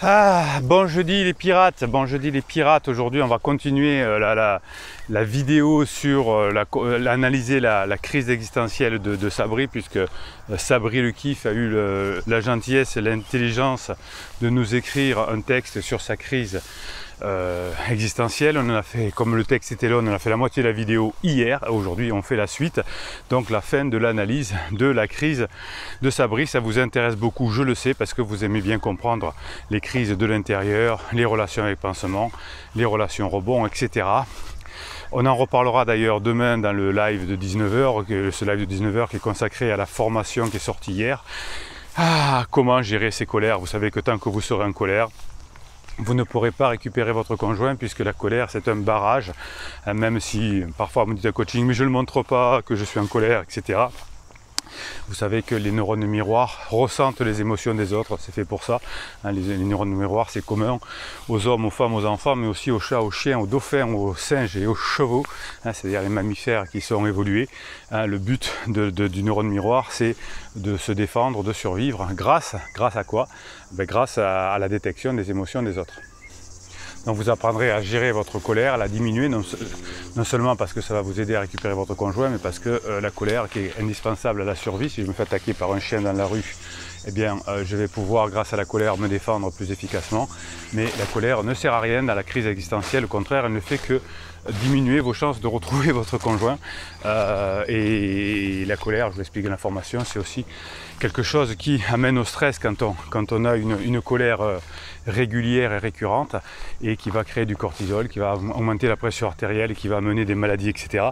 Bon jeudi les pirates, aujourd'hui on va continuer la vidéo sur analyser la crise existentielle de Sabri, puisque Sabri le Kiff a eu la gentillesse et l'intelligence de nous écrire un texte sur sa crise existentielle. On en a fait, comme le texte était long, on a fait la moitié de la vidéo hier. Aujourd'hui on fait la suite, donc la fin de l'analyse de la crise de Sabri. Ça vous intéresse beaucoup, je le sais, parce que vous aimez bien comprendre les crises de l'intérieur, les relations avec pansement, les relations rebonds, etc. On en reparlera d'ailleurs demain dans le live de 19h, ce live de 19h qui est consacré à la formation qui est sortie hier. Comment gérer ses colères. Vous savez que tant que vous serez en colère, vous ne pourrez pas récupérer votre conjoint, puisque la colère c'est un barrage, même si parfois vous me dites à coaching mais je ne le montre pas que je suis en colère, etc. Vous savez que les neurones miroirs ressentent les émotions des autres, c'est fait pour ça. Les neurones miroirs, c'est commun aux hommes, aux femmes, aux enfants, mais aussi aux chats, aux chiens, aux dauphins, aux singes et aux chevaux, c'est-à-dire les mammifères qui sont évolués. Le but du neurone miroir, c'est de se défendre, de survivre. Grâce à quoi? Grâce à la détection des émotions des autres. Donc vous apprendrez à gérer votre colère, à la diminuer, non seulement parce que ça va vous aider à récupérer votre conjoint, mais parce que la colère qui est indispensable à la survie. Si je me fais attaquer par un chien dans la rue, eh bien je vais pouvoir, grâce à la colère, me défendre plus efficacement. Mais la colère ne sert à rien dans la crise existentielle, au contraire, elle ne fait que diminuer vos chances de retrouver votre conjoint. Et la colère, je vous l'explique dans la formation, c'est aussi quelque chose qui amène au stress quand on a une colère régulière et récurrente, et qui va créer du cortisol, qui va augmenter la pression artérielle, qui va amener des maladies, etc.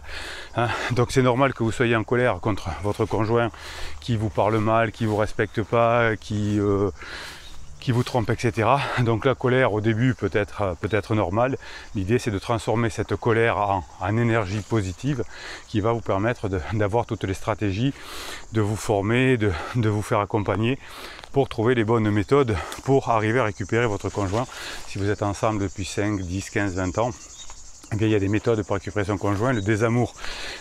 Donc c'est normal que vous soyez en colère contre votre conjoint qui vous parle mal, qui vous respecte pas, qui vous trompe, etc. Donc la colère au début peut être normale. L'idée c'est de transformer cette colère en énergie positive qui va vous permettre d'avoir toutes les stratégies, de vous former, de vous faire accompagner pour trouver les bonnes méthodes pour arriver à récupérer votre conjoint. Si vous êtes ensemble depuis 5, 10, 15, 20 ans, eh bien, il y a des méthodes pour récupérer son conjoint. Le désamour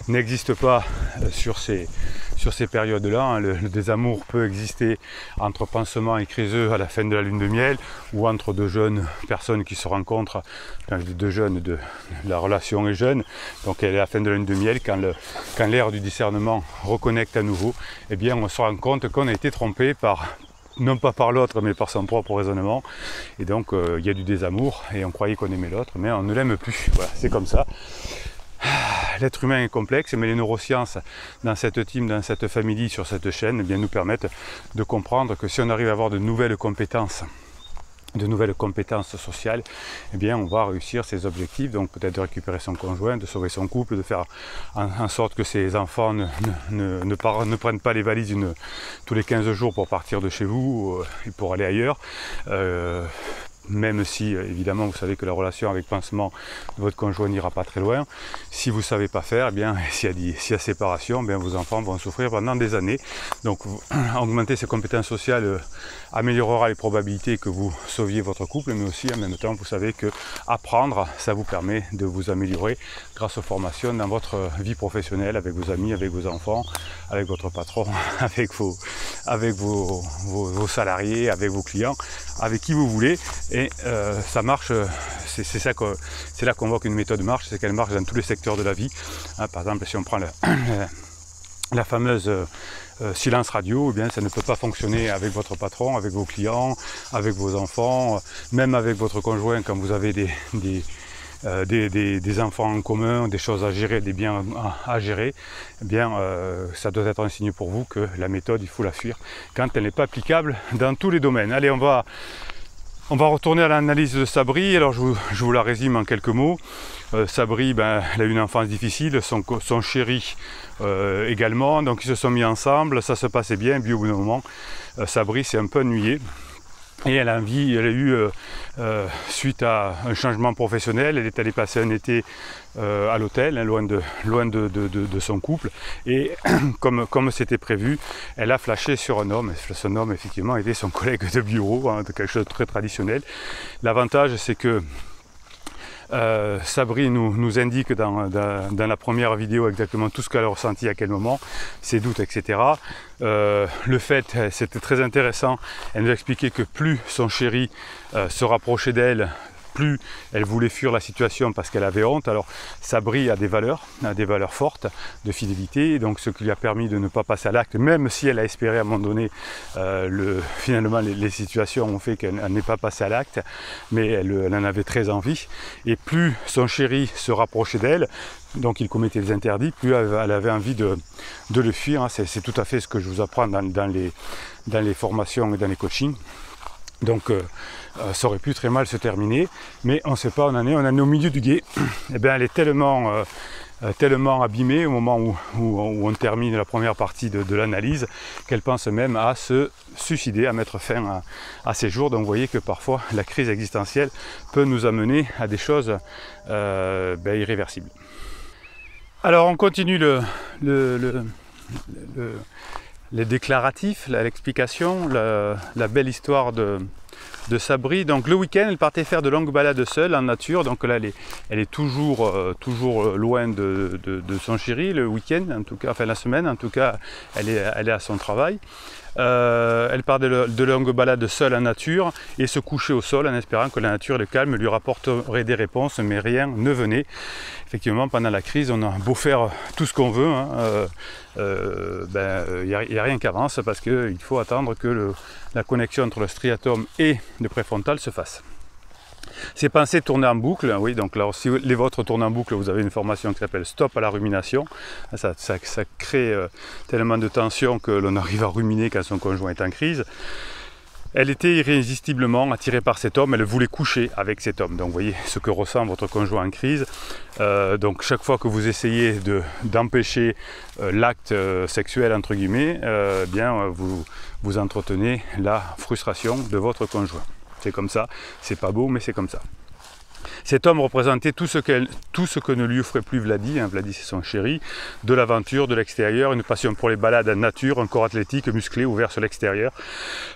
n'existe pas sur ces périodes-là. Le désamour peut exister entre pansement et criseux à la fin de la lune de miel, ou entre deux jeunes personnes qui se rencontrent, la relation est jeune, donc elle est à la fin de la lune de miel, quand l'ère du discernement reconnecte à nouveau, eh bien on se rend compte qu'on a été trompé non pas par l'autre, mais par son propre raisonnement. Et donc il y a du désamour, et on croyait qu'on aimait l'autre, mais on ne l'aime plus. Voilà, c'est comme ça. L'être humain est complexe, mais les neurosciences dans cette team, dans cette famille, sur cette chaîne, eh bien, nous permettent de comprendre que si on arrive à avoir de nouvelles compétences sociales, eh bien on va réussir ses objectifs, donc peut-être de récupérer son conjoint, de sauver son couple, de faire en sorte que ses enfants ne prennent pas les valises tous les 15 jours pour partir de chez vous et pour aller ailleurs. Même si, évidemment, vous savez que la relation avec pansement de votre conjoint n'ira pas très loin. Si vous ne savez pas faire, eh bien, s'il y a séparation, eh bien, vos enfants vont souffrir pendant des années. Donc, augmenter ces compétences sociales améliorera les probabilités que vous sauviez votre couple, mais aussi, en même temps, vous savez que apprendre, ça vous permet de vous améliorer grâce aux formations dans votre vie professionnelle, avec vos amis, avec vos enfants, avec votre patron, avec vos salariés, avec vos clients, avec qui vous voulez. Et ça marche, c'est là qu'on voit qu'une méthode marche, c'est qu'elle marche dans tous les secteurs de la vie. Par exemple, si on prend la fameuse silence radio, eh bien, ça ne peut pas fonctionner avec votre patron, avec vos clients, avec vos enfants, même avec votre conjoint quand vous avez des enfants en commun, des choses à gérer, des biens à gérer. Eh bien, ça doit être un signe pour vous que la méthode, il faut la fuir quand elle n'est pas applicable dans tous les domaines. Allez, on va retourner à l'analyse de Sabri. Alors je vous la résume en quelques mots. Sabri, elle a eu une enfance difficile, son chéri également, donc ils se sont mis ensemble, ça se passait bien, puis au bout d'un moment, Sabri s'est un peu ennuyée. Et elle a eu, suite à un changement professionnel, elle est allée passer un été à l'hôtel, loin de son couple. Et comme c'était prévu, elle a flashé sur un homme. Son homme, effectivement, était son collègue de bureau, de quelque chose de très traditionnel. L'avantage, c'est que Sabri nous indique dans la première vidéo exactement tout ce qu'elle a ressenti à quel moment, ses doutes, etc. Le fait, c'était très intéressant, elle nous a expliqué que plus son chéri se rapprochait d'elle, plus elle voulait fuir la situation parce qu'elle avait honte. Alors Sabri a des valeurs fortes de fidélité, et donc ce qui lui a permis de ne pas passer à l'acte, même si elle a espéré à un moment donné, finalement les situations ont fait qu'elle n'est pas passée à l'acte, mais elle en avait très envie. Et plus son chéri se rapprochait d'elle, donc il commettait des interdits, plus elle avait envie de le fuir. C'est tout à fait ce que je vous apprends dans les formations et dans les coachings. Donc ça aurait pu très mal se terminer, mais on ne sait pas, on en est au milieu du gué. Et bien elle est tellement abîmée au moment où on termine la première partie de l'analyse, qu'elle pense même à se suicider, à mettre fin à ses jours. Donc vous voyez que parfois la crise existentielle peut nous amener à des choses irréversibles. Alors on continue les déclaratifs, l'explication, la belle histoire de Sabri. Donc le week-end, elle partait faire de longues balades seule en nature. Donc là, elle est toujours loin de son chéri le week-end, en tout cas, enfin la semaine, en tout cas, elle est à son travail. Elle part de longues balades seule en nature et se couchait au sol en espérant que la nature et le calme lui rapporteraient des réponses, mais rien ne venait. Effectivement, pendant la crise, on a beau faire tout ce qu'on veut, n'y a rien qui avance parce qu'il faut attendre que la connexion entre le striatum et le préfrontal se fasse. Ces pensées tournent en boucle, oui, donc là, si les vôtres tournent en boucle, vous avez une formation qui s'appelle Stop à la rumination. Ça crée tellement de tension que l'on arrive à ruminer quand son conjoint est en crise. Elle était irrésistiblement attirée par cet homme, elle voulait coucher avec cet homme. Donc vous voyez ce que ressent votre conjoint en crise. Donc chaque fois que vous essayez d'empêcher l'acte sexuel, entre guillemets, vous entretenez la frustration de votre conjoint. C'est comme ça, c'est pas beau, mais c'est comme ça. Cet homme représentait tout ce que ne lui offrait plus Vladi, Vladi c'est son chéri, de l'aventure, de l'extérieur, une passion pour les balades en nature, un corps athlétique, musclé, ouvert sur l'extérieur,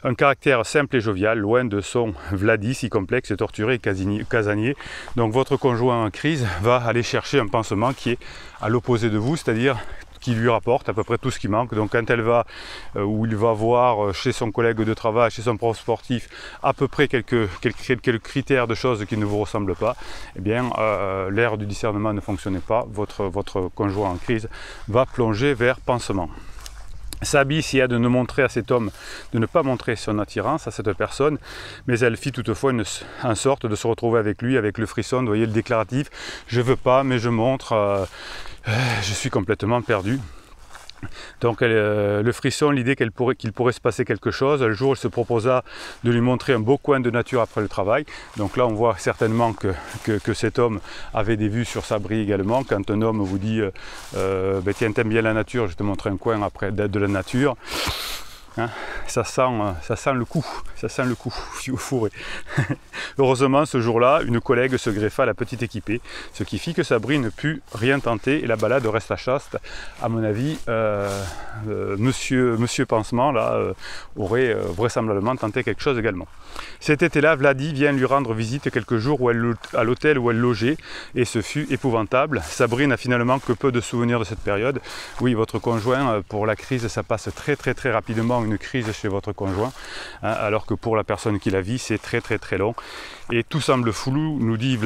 un caractère simple et jovial, loin de son Vladi si complexe, torturé et casanier. Donc votre conjoint en crise va aller chercher un pansement qui est à l'opposé de vous, c'est-à-dire qui lui rapporte à peu près tout ce qui manque. Donc quand elle va, où il va voir chez son collègue de travail, chez son prof sportif, à peu près quelques critères de choses qui ne vous ressemblent pas, eh bien l'ère du discernement ne fonctionnait pas, votre conjoint en crise va plonger vers pansement. Sabi essaya de ne montrer à cet homme, de ne pas montrer son attirance à cette personne, mais elle fit toutefois en sorte de se retrouver avec lui, avec le frisson, vous voyez le déclaratif, je veux pas mais je montre, je suis complètement perdu. Donc le frisson, l'idée qu'il pourrait se passer quelque chose. Le jour où elle se proposa de lui montrer un beau coin de nature après le travail. Donc là on voit certainement que cet homme avait des vues sur Sabri également. Quand un homme vous dit tiens, t'aimes bien la nature, je vais te montrer un coin après de la nature. Hein, ça sent le coup fourré. Heureusement, ce jour-là, une collègue se greffa à la petite équipée, ce qui fit que Sabri ne put rien tenter et la balade resta chaste. À mon avis, Monsieur Pansement là, aurait vraisemblablement tenté quelque chose également. Cet été-là, Vladi vient lui rendre visite quelques jours à l'hôtel où elle logeait et ce fut épouvantable. Sabri n'a finalement que peu de souvenirs de cette période. Oui, votre conjoint, pour la crise, ça passe très rapidement, une crise chez votre conjoint, hein, alors que pour la personne qui la vit, c'est très long. Et tout semble flou, nous dit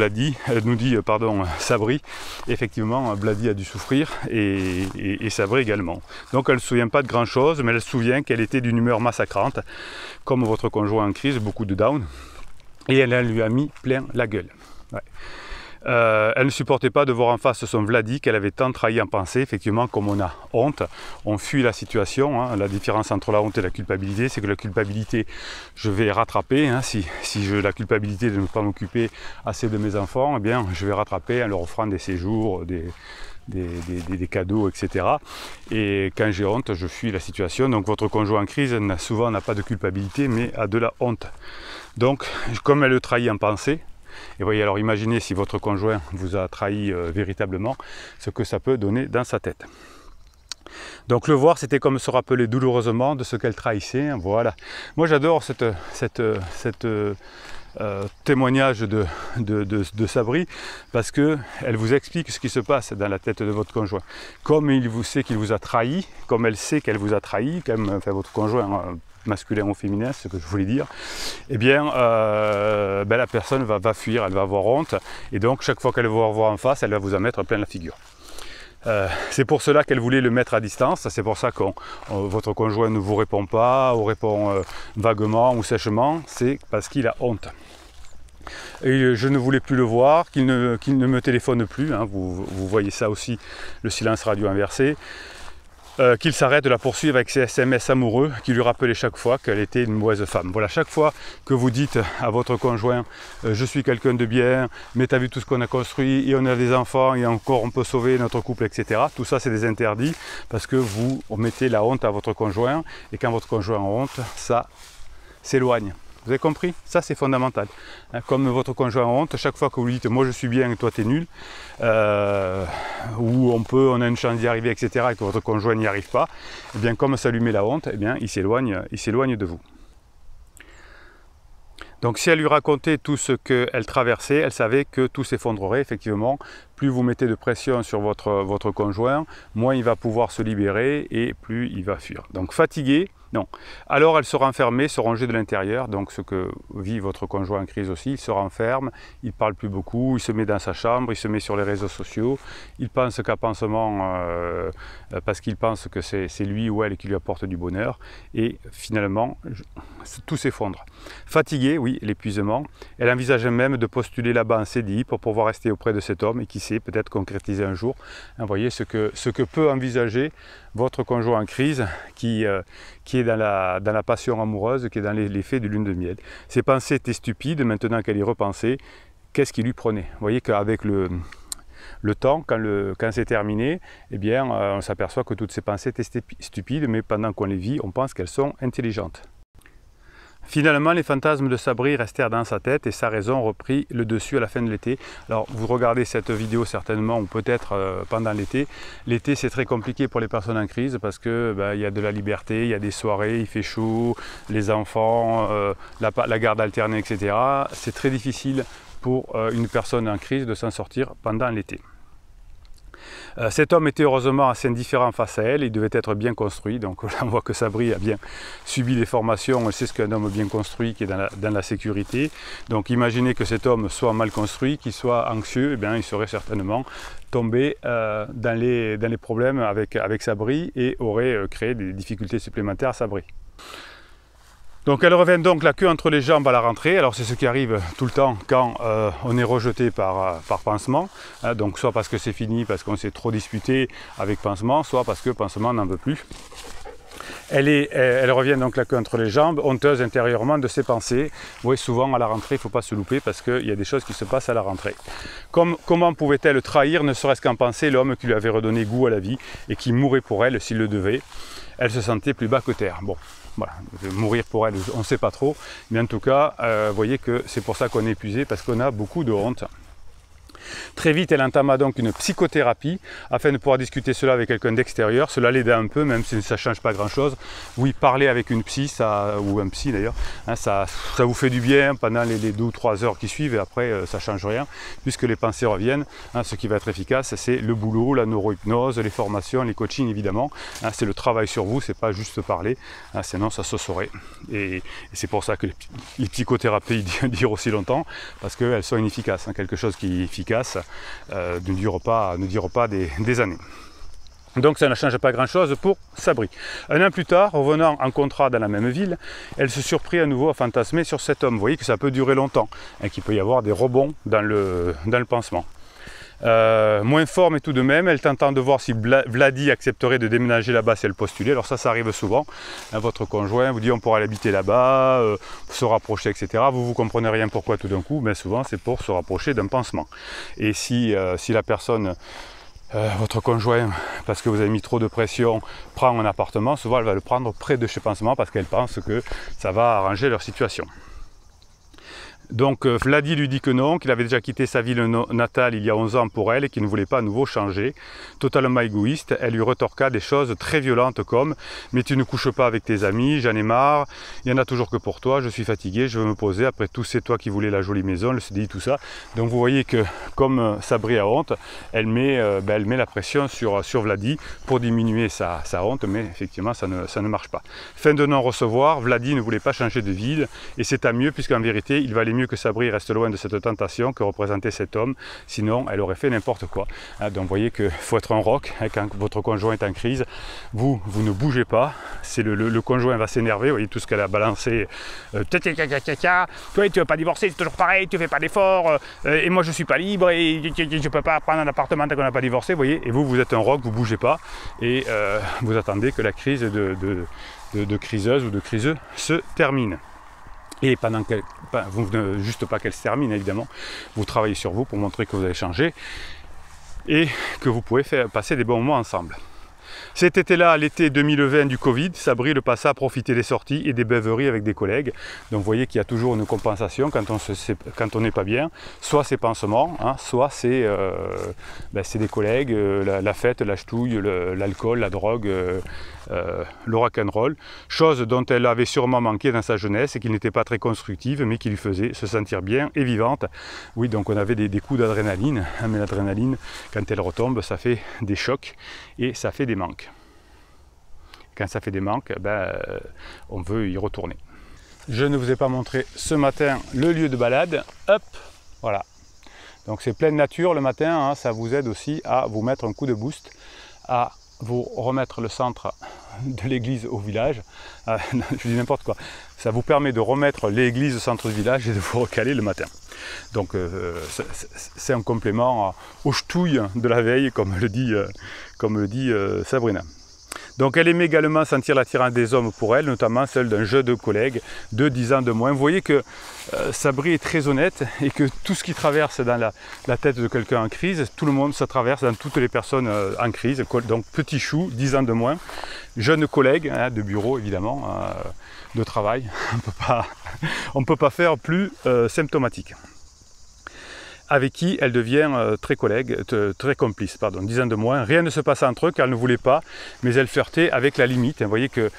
Sabri. Effectivement, Vladi a dû souffrir et Sabri également. Donc elle ne se souvient pas de grand chose, mais elle se souvient qu'elle était d'une humeur massacrante, comme votre conjoint en crise, beaucoup de down, et elle lui a mis plein la gueule. Ouais. Elle ne supportait pas de voir en face son Vladi qu'elle avait tant trahi en pensée. Effectivement, comme on a honte, on fuit la situation. Hein. La différence entre la honte et la culpabilité, c'est que la culpabilité, je vais rattraper. Hein. Si j'ai la culpabilité de ne pas m'occuper assez de mes enfants, eh bien, je vais rattraper en leur offrant des séjours, des cadeaux, etc. Et quand j'ai honte, je fuis la situation. Donc votre conjoint en crise souvent n'a pas de culpabilité, mais a de la honte. Donc, comme elle le trahit en pensée, et voyez, alors imaginez si votre conjoint vous a trahi véritablement, ce que ça peut donner dans sa tête. Donc le voir, c'était comme se rappeler douloureusement de ce qu'elle trahissait. Voilà. Moi j'adore cette témoignage de Sabri, parce qu'elle vous explique ce qui se passe dans la tête de votre conjoint. Comme il vous sait qu'il vous a trahi, comme elle sait qu'elle vous a trahi, comme enfin, votre conjoint masculin ou féminin, c'est ce que je voulais dire, eh bien la personne va fuir, elle va avoir honte, et donc chaque fois qu'elle va vous revoir en face, elle va vous en mettre plein la figure. C'est pour cela qu'elle voulait le mettre à distance, c'est pour ça que votre conjoint ne vous répond pas, ou répond vaguement ou sèchement, c'est parce qu'il a honte. Et je ne voulais plus le voir, qu'il ne me téléphone plus, hein, vous voyez ça aussi, le silence radio inversé, qu'il s'arrête de la poursuivre avec ses SMS amoureux qui lui rappelaient chaque fois qu'elle était une mauvaise femme. Voilà, chaque fois que vous dites à votre conjoint je suis quelqu'un de bien, mais tu as vu tout ce qu'on a construit et on a des enfants et encore on peut sauver notre couple, etc. Tout ça c'est des interdits parce que vous mettez la honte à votre conjoint, et quand votre conjoint a honte, ça s'éloigne. Vous avez compris? Ça c'est fondamental. Comme votre conjoint a honte, chaque fois que vous lui dites moi je suis bien et toi tu es nul, ou on a une chance d'y arriver, etc., et que votre conjoint n'y arrive pas, et bien comme ça lui met la honte, et bien il s'éloigne de vous. Donc si elle lui racontait tout ce qu'elle traversait, elle savait que tout s'effondrerait effectivement. Plus vous mettez de pression sur votre conjoint, moins il va pouvoir se libérer et plus il va fuir. Donc fatigué, non. Alors elle se renfermait, se rongeait de l'intérieur, donc ce que vit votre conjoint en crise aussi, il se renferme, il ne parle plus beaucoup, il se met dans sa chambre, il se met sur les réseaux sociaux, il pense qu'à pansement parce qu'il pense que c'est lui ou elle qui lui apporte du bonheur, et finalement tout s'effondre. Fatigué, oui, l'épuisement, elle envisage même de postuler là-bas en CDI pour pouvoir rester auprès de cet homme et qui sait, peut-être concrétiser un jour. Vous voyez ce que peut envisager votre conjoint en crise qui est dans la passion amoureuse, qui est dans l'effet de lune de miel. Ses pensées étaient stupides, maintenant qu'elle y repensait, qu'est-ce qui lui prenait? Vous voyez qu'avec le temps, quand c'est terminé, eh bien, on s'aperçoit que toutes ces pensées étaient stupides, mais pendant qu'on les vit, on pense qu'elles sont intelligentes. Finalement, les fantasmes de Sabri restèrent dans sa tête et sa raison reprit le dessus à la fin de l'été. Alors, vous regardez cette vidéo certainement, ou peut-être pendant l'été. L'été, c'est très compliqué pour les personnes en crise parce que y a de la liberté, il y a des soirées, il fait chaud, les enfants, la garde alternée, etc. C'est très difficile pour une personne en crise de s'en sortir pendant l'été. Cet homme était heureusement assez indifférent face à elle, il devait être bien construit, donc là on voit que Sabri a bien subi des formations, elle sait ce qu'un homme bien construit qui est dans la sécurité. Donc imaginez que cet homme soit mal construit, qu'il soit anxieux, eh bien, il serait certainement tombé dans les problèmes avec Sabri et aurait créé des difficultés supplémentaires à Sabri. Donc elle revient donc la queue entre les jambes à la rentrée. Alors c'est ce qui arrive tout le temps quand on est rejeté par pansement. Donc soit parce que c'est fini, parce qu'on s'est trop disputé avec pansement, soit parce que pansement n'en veut plus. Elle revient donc la queue entre les jambes, honteuse intérieurement de ses pensées. Oui, souvent à la rentrée, il ne faut pas se louper parce qu'il y a des choses qui se passent à la rentrée. Comment pouvait-elle trahir, ne serait-ce qu'en pensée, l'homme qui lui avait redonné goût à la vie et qui mourrait pour elle s'il le devait? Elle se sentait plus bas que terre. Bon. Voilà, mourir pour elle, on ne sait pas trop, mais en tout cas, vous voyez que c'est pour ça qu'on est épuisé, parce qu'on a beaucoup de honte. Très vite, elle entama donc une psychothérapie afin de pouvoir discuter cela avec quelqu'un d'extérieur. Cela l'aida un peu, même si ça ne change pas grand-chose. Oui, parler avec une psy, ou un psy d'ailleurs, hein, ça vous fait du bien pendant les 2 ou 3 heures qui suivent, et après ça ne change rien, puisque les pensées reviennent. Hein, ce qui va être efficace, c'est le boulot, la neurohypnose, les formations, les coachings évidemment. Hein, c'est le travail sur vous, c'est pas juste parler, hein, sinon ça se saurait. Et c'est pour ça que les psychothérapies durent aussi longtemps, parce qu'elles sont inefficaces. Hein, quelque chose qui est efficace ne dure pas des années. Donc ça ne change pas grand-chose pour Sabri. Un an plus tard, revenant en contrat dans la même ville, elle se surprit à nouveau à fantasmer sur cet homme. Vous voyez que ça peut durer longtemps, et qu'il peut y avoir des rebonds dans le pansement. Moins fort mais tout de même, elle tentant de voir si Vladi accepterait de déménager là-bas si elle postulait. Alors ça arrive souvent, votre conjoint vous dit on pourra l'habiter là-bas, se rapprocher, etc. Vous comprenez rien pourquoi tout d'un coup, mais souvent c'est pour se rapprocher d'un pansement. Et si la personne, votre conjoint, parce que vous avez mis trop de pression, prend un appartement, souvent elle va le prendre près de chez pansement parce qu'elle pense que ça va arranger leur situation. Donc Vladi lui dit que non, qu'il avait déjà quitté sa ville natale il y a 11 ans pour elle et qu'il ne voulait pas à nouveau changer. Totalement égoïste, elle lui retorqua des choses très violentes comme « Mais tu ne couches pas avec tes amis, j'en ai marre, il n'y en a toujours que pour toi, je suis fatigué, je veux me poser, après tout c'est toi qui voulais la jolie maison, le CDI, tout ça. » Donc vous voyez que comme Sabri a honte, elle met la pression sur Vladi pour diminuer sa honte, mais effectivement ça ne marche pas. Fin de non-recevoir, Vladi ne voulait pas changer de ville et c'est à mieux puisqu'en vérité il valait mieux que Sabri reste loin de cette tentation que représentait cet homme, sinon elle aurait fait n'importe quoi. Donc vous voyez qu'il faut être un roc, quand votre conjoint est en crise, vous ne bougez pas, c'est le conjoint va s'énerver, vous voyez tout ce qu'elle a balancé, toi tu veux pas divorcer, c'est toujours pareil, tu fais pas d'efforts, et moi je suis pas libre, et je peux pas prendre un appartement tant qu'on n'a pas divorcé, vous voyez, et vous êtes un roc, vous bougez pas, et vous attendez que la crise de criseuse ou de criseux se termine. Et pendant qu'elle, vous ne juste pas qu'elle se termine évidemment, vous travaillez sur vous pour montrer que vous avez changé et que vous pouvez passer des bons moments ensemble. Cet été-là, l'été 2020 du Covid, Sabri le passa à profiter des sorties et des beuveries avec des collègues. Donc vous voyez qu'il y a toujours une compensation quand on n'est pas bien. Soit c'est pansement, hein, soit c'est des collègues, la fête, la ch'touille, l'alcool, la drogue, le rock'n'roll. Chose dont elle avait sûrement manqué dans sa jeunesse et qui n'était pas très constructive, mais qui lui faisait se sentir bien et vivante. Oui, donc on avait des coups d'adrénaline, hein, mais l'adrénaline, quand elle retombe, ça fait des chocs et ça fait des manques. Quand ça fait des manques, on veut y retourner. Je ne vous ai pas montré ce matin le lieu de balade. Hop, voilà. Donc c'est pleine nature le matin, hein, ça vous aide aussi à vous mettre un coup de boost, à vous remettre le centre de l'église au village. Je dis n'importe quoi. Ça vous permet de remettre l'église au centre du village et de vous recaler le matin. Donc c'est un complément aux ch'touilles de la veille, comme le dit Sabrina. Donc elle aimait également sentir l'attirance des hommes pour elle, notamment celle d'un jeune collègue de 10 ans de moins. Vous voyez que Sabri est très honnête et que tout ce qui traverse dans la tête de quelqu'un en crise, tout le monde, ça traverse dans toutes les personnes en crise. Donc petit chou, 10 ans de moins, jeune collègue, hein, de bureau évidemment, de travail, on ne peut pas faire plus symptomatique. Avec qui elle devient très complice, pardon, 10 ans de moins. Rien ne se passait entre eux car elle ne voulait pas, mais elle flirtait avec la limite. Vous voyez que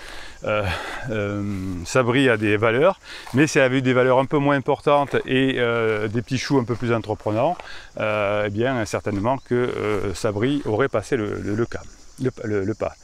Sabri a des valeurs, mais si elle avait eu des valeurs un peu moins importantes et des petits choux un peu plus entreprenants, eh bien certainement que Sabri aurait passé le pas.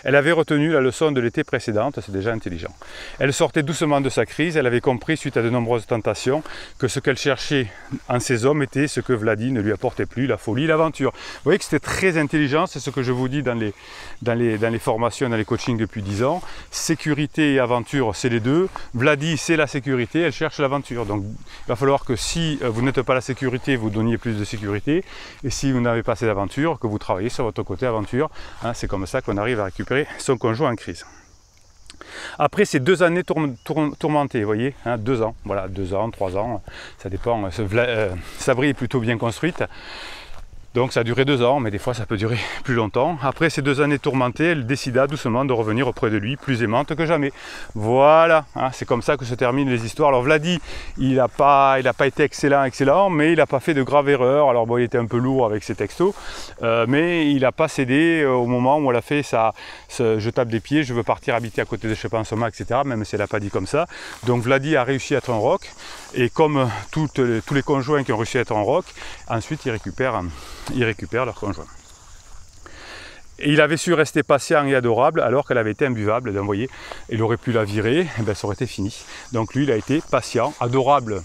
Elle avait retenu la leçon de l'été précédente, c'est déjà intelligent. Elle sortait doucement de sa crise, elle avait compris, suite à de nombreuses tentations, que ce qu'elle cherchait en ces hommes était ce que Vladi ne lui apportait plus, la folie, l'aventure. Vous voyez que c'était très intelligent, c'est ce que je vous dis dans les formations, dans les coachings depuis 10 ans. Sécurité et aventure, c'est les deux. Vladi, c'est la sécurité, elle cherche l'aventure. Donc il va falloir que si vous n'êtes pas la sécurité, vous donniez plus de sécurité. Et si vous n'avez pas assez d'aventure, que vous travaillez sur votre côté aventure. Hein, c'est comme ça qu'on arrive à récupérer son conjoint en crise. Après ces 2 années tourmentées, vous voyez, hein, 2 ans, voilà, 2 ans, 3 ans, ça dépend. Sabri est plutôt bien construite. Donc ça a duré 2 ans, mais des fois ça peut durer plus longtemps. Après ces 2 années tourmentées, elle décida doucement de revenir auprès de lui, plus aimante que jamais. Voilà, hein, c'est comme ça que se terminent les histoires. Alors Vladi, il n'a pas été excellent, mais il n'a pas fait de graves erreurs. Alors bon, il était un peu lourd avec ses textos, mais il n'a pas cédé au moment où elle a fait je tape des pieds, je veux partir habiter à côté de chez Pansement, etc. Même si elle n'a pas dit comme ça. Donc Vladi a réussi à être un rock, et comme tous les conjoints qui ont réussi à être un rock, ensuite ils récupèrent leur conjoint. Et il avait su rester patient et adorable alors qu'elle avait été imbuvable. Donc vous voyez, il aurait pu la virer, et bien ça aurait été fini. Donc lui, il a été patient, adorable.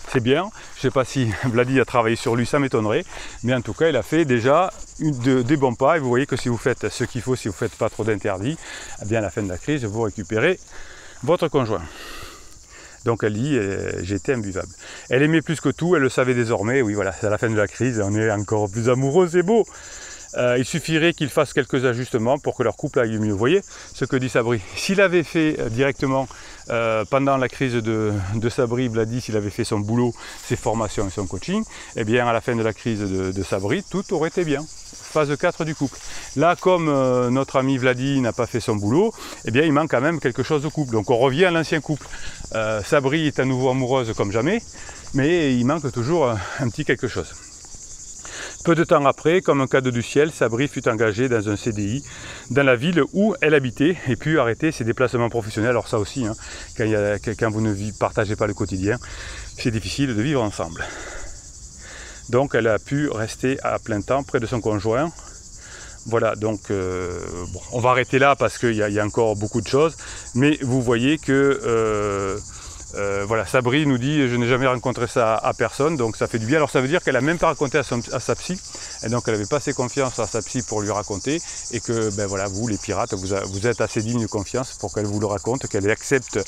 C'est bien. Je ne sais pas si Vladi a travaillé sur lui, ça m'étonnerait. Mais en tout cas, il a fait déjà des bons pas. Et vous voyez que si vous faites ce qu'il faut, si vous ne faites pas trop d'interdits, eh bien à la fin de la crise, vous récupérez votre conjoint. Donc elle dit, j'étais imbuvable. Elle aimait plus que tout, elle le savait désormais. Oui, voilà, c'est à la fin de la crise, on est encore plus amoureux, c'est beau. Il suffirait qu'il fasse quelques ajustements pour que leur couple aille mieux. Vous voyez ce que dit Sabri. S'il avait fait directement, pendant la crise de Sabri, Vladi, s'il avait fait son boulot, ses formations et son coaching, eh bien à la fin de la crise de Sabri, tout aurait été bien. phase 4 du couple. Là, comme notre ami Vladi n'a pas fait son boulot, eh bien il manque quand même quelque chose au couple. Donc on revient à l'ancien couple. Sabri est à nouveau amoureuse comme jamais, mais il manque toujours un petit quelque chose. Peu de temps après, comme un cadeau du ciel, Sabri fut engagée dans un CDI dans la ville où elle habitait et puis arrêter ses déplacements professionnels. Alors ça aussi, hein, quand vous ne partagez pas le quotidien, c'est difficile de vivre ensemble. Donc elle a pu rester à plein temps près de son conjoint. Voilà, donc bon, on va arrêter là parce qu'il y a encore beaucoup de choses, mais vous voyez que voilà, Sabri nous dit je n'ai jamais rencontré ça à personne, donc ça fait du bien. Alors ça veut dire qu'elle n'a même pas raconté à sa psy, et donc elle n'avait pas assez confiance à sa psy pour lui raconter, et que ben voilà, vous les pirates, vous êtes assez digne de confiance pour qu'elle vous le raconte, qu'elle accepte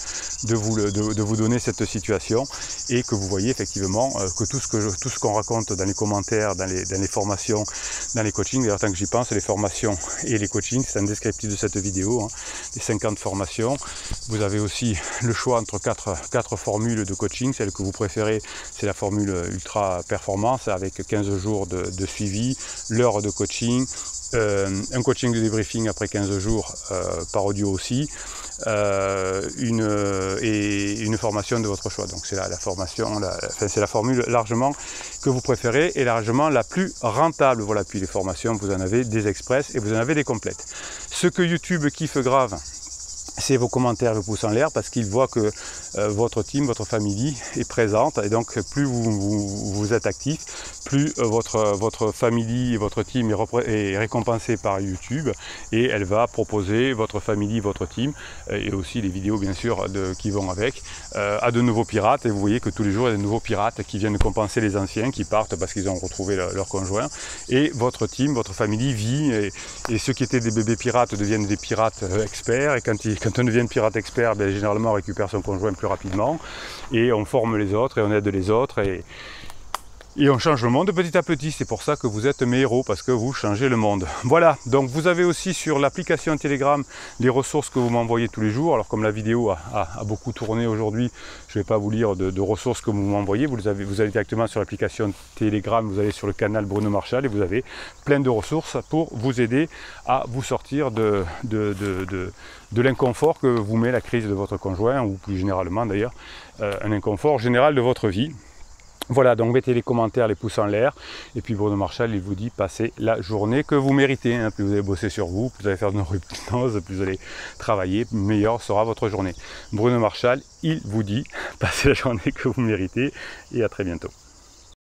de vous donner cette situation, et que vous voyez effectivement que tout ce qu'on raconte dans les commentaires, dans les formations, dans les coachings, d'ailleurs tant que j'y pense, les formations et les coachings, c'est un descriptif de cette vidéo, hein, les 50 formations. Vous avez aussi le choix entre quatre formules de coaching. Celle que vous préférez, c'est la formule ultra performance avec 15 jours de suivi, l'heure de coaching, un coaching de débriefing après 15 jours par audio aussi, et une formation de votre choix. Donc c'est la formation, c'est la formule largement que vous préférez et largement la plus rentable. Voilà, puis les formations, vous en avez des express et vous en avez des complètes. Ce que YouTube kiffe grave, c'est vos commentaires, vos pouces en l'air, parce qu'il voit que votre team, votre famille est présente, et donc plus vous êtes actif, plus votre famille et votre team est récompensé par YouTube, et elle va proposer votre famille, votre team, et aussi les vidéos bien sûr qui vont avec, à de nouveaux pirates. Et vous voyez que tous les jours il y a de nouveaux pirates qui viennent compenser les anciens qui partent parce qu'ils ont retrouvé leur conjoint, et votre team, votre famille vit, et ceux qui étaient des bébés pirates deviennent des pirates experts, et quand on devient pirate expert, ben, généralement on récupère son conjoint plus rapidement, et on forme les autres et on aide les autres, et on change le monde petit à petit. C'est pour ça que vous êtes mes héros, parce que vous changez le monde. Voilà, donc vous avez aussi sur l'application Telegram les ressources que vous m'envoyez tous les jours. Alors comme la vidéo a beaucoup tourné aujourd'hui, je ne vais pas vous lire de ressources que vous m'envoyez. Vous allez directement sur l'application Telegram, vous allez sur le canal Bruno Marchal et vous avez plein de ressources pour vous aider à vous sortir de l'inconfort que vous met la crise de votre conjoint, ou plus généralement d'ailleurs, un inconfort général de votre vie. Voilà, donc mettez les commentaires, les pouces en l'air, et puis Bruno Marchal, il vous dit passez la journée que vous méritez, hein. Plus vous allez bosser sur vous, plus vous allez faire de hypnose, plus vous allez travailler, meilleure sera votre journée. Bruno Marchal, il vous dit passez la journée que vous méritez, et à très bientôt.